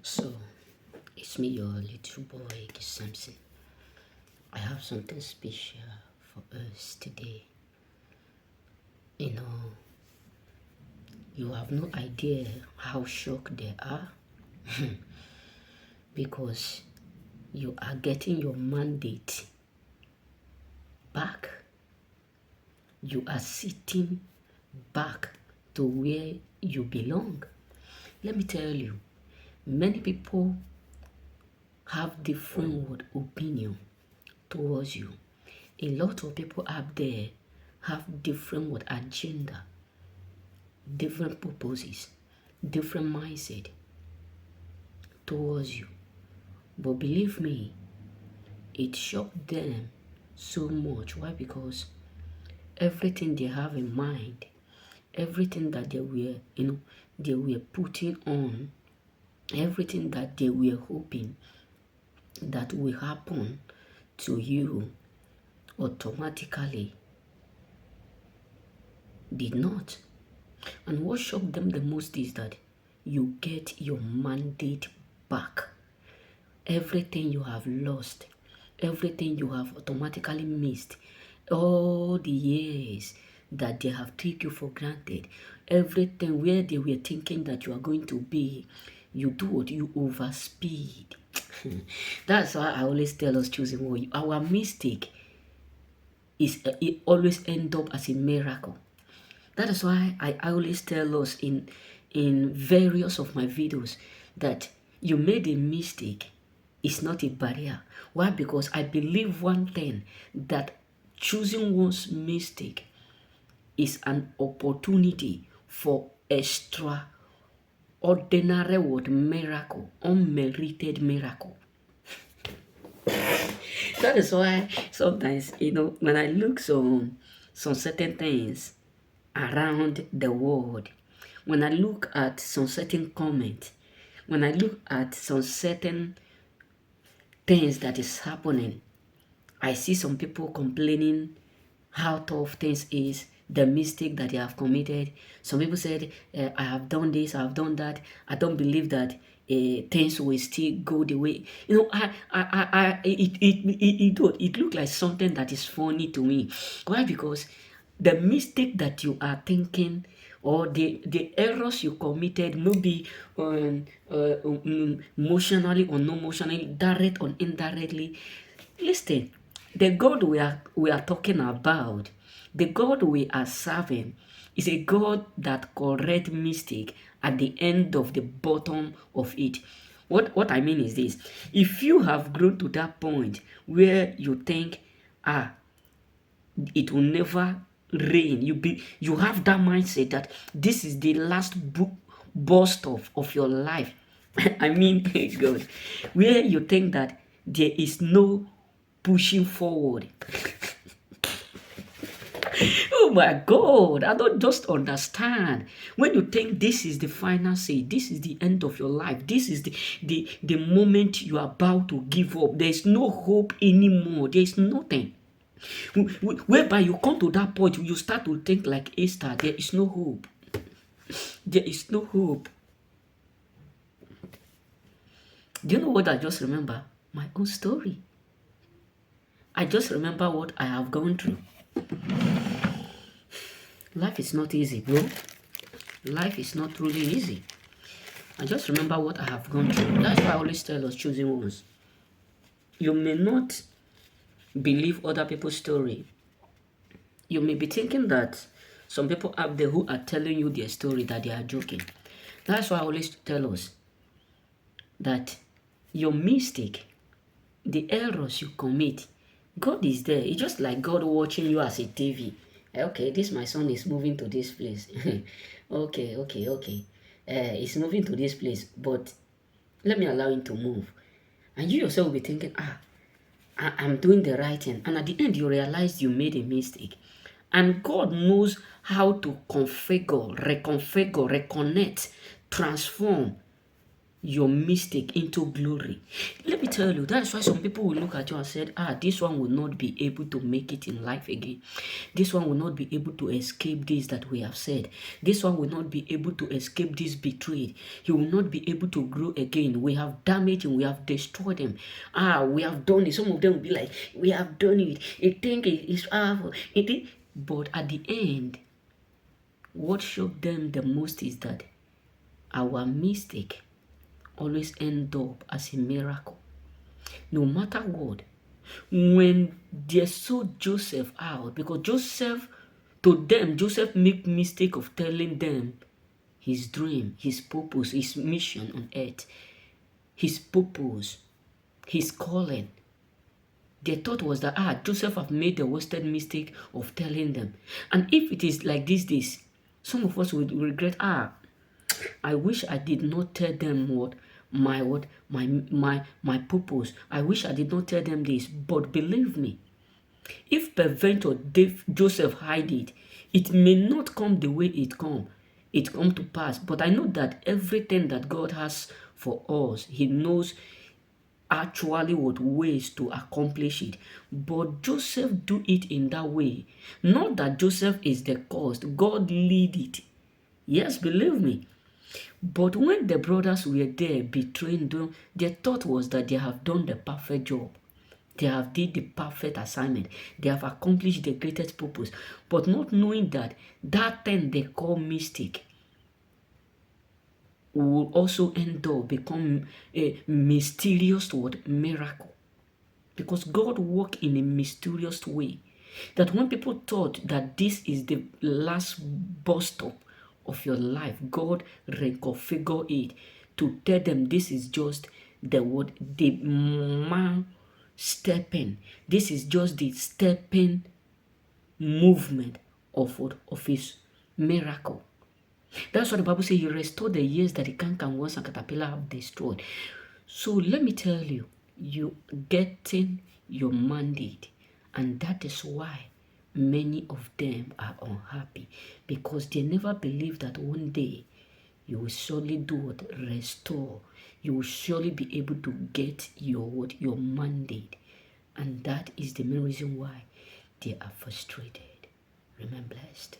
So, it's me, your little boy, Samson. I have something special for us today. You know, you have no idea how shocked they are because you are getting your mandate back. You are sitting back to where you belong. Let me tell you, many people have different opinion towards you. A lot of people out there have different agenda, different purposes, different mindset towards you. But believe me, it shocked them so much. Why? Because everything they have in mind, everything that they were putting on, everything that they were hoping that will happen to you automatically did not. And what shocked them the most is that you get your mandate back. Everything you have lost, everything you have automatically missed, all the years that they have taken you for granted, everything where they were thinking that you are going to be, you do what you overspeed. That's why I always tell us choosing one. Our mistake is it always end up as a miracle. That is why I always tell us in various of my videos that you made a mistake is not a barrier. Why? Because I believe one thing, that choosing one's mistake is an opportunity for extraordinary miracle, unmerited miracle. That is why sometimes, when I look some certain things around the world, when I look at some certain comment, when I look at some certain things that is happening, I see some people complaining how tough things is, the mistake that they have committed. Some people said, I have done this, I have done that. I don't believe that things will still go the way. It looked like something that is funny to me. Why? Because the mistake that you are thinking, or the errors you committed, maybe emotionally or non emotionally, direct or indirectly. Listen, the God we are talking about, the God we are serving, is a God that corrects mistake at the end of the bottom of it. What I mean is this: if you have grown to that point where you think, it will never rain, you have that mindset that this is the last burst of your life. I mean, God, where you think that there is no pushing forward. Oh my God, I don't just understand. When you think this is the final say, this is the end of your life, this is the moment you are about to give up, there's no hope anymore, there's nothing. Whereby you come to that point, you start to think like Esther, there is no hope. There is no hope. Do you know what I just remember? My own story. I just remember what I have gone through. Life is not easy, bro. Life is not really easy. I just remember what I have gone through. That's why I always tell us choosing ones. You may not believe other people's story. You may be thinking that some people out there who are telling you their story that they are joking. That's why I always tell us that your mistake, the errors you commit, God is there. It's just like God watching you as a TV. Okay, this my son is moving to this place. okay. He's moving to this place, but let me allow him to move. And you yourself will be thinking, I'm doing the right thing. And at the end, you realize you made a mistake. And God knows how to configure, reconfigure, reconnect, transform your mistake into glory. Let me tell you, that's why some people will look at you and say, this one will not be able to make it in life again. This one will not be able to escape this that we have said. This one will not be able to escape this betrayed. He will not be able to grow again. We have damaged him. We have destroyed him. We have done it. Some of them will be like, we have done it. You think it is powerful. But at the end, what shocked them the most is that our mistake always end up as a miracle. No matter what, when they sold Joseph out, because Joseph made mistake of telling them his dream, his purpose, his mission on earth, his purpose, his calling. Their thought was that Joseph have made the wasted mistake of telling them. And if it is like these days, some of us would regret, I wish I did not tell them my purpose. I wish I did not tell them this. But believe me, if peradventure Joseph hide it, it may not come the way it come to pass. But I know that everything that God has for us, He knows actually what ways to accomplish it. But Joseph do it in that way. Not that Joseph is the cause. God lead it. Yes, believe me. But when the brothers were there betraying them, their thought was that they have done the perfect job. They have did the perfect assignment. They have accomplished the greatest purpose. But not knowing that that thing they call mistake will also end up become a mysterious word, miracle. Because God works in a mysterious way. That when people thought that this is the last bus stop of your life, God reconfigure it to tell them this is just the word, the man stepping. This is just the stepping movement of his miracle. That's what the Bible says. He restored the years that the cankerworms and caterpillar have destroyed. So let me tell you, you getting your mandate, and that is why many of them are unhappy, because they never believe that one day you will surely do what? Restore. You will surely be able to get your mandate. And that is the main reason why they are frustrated. Remain blessed.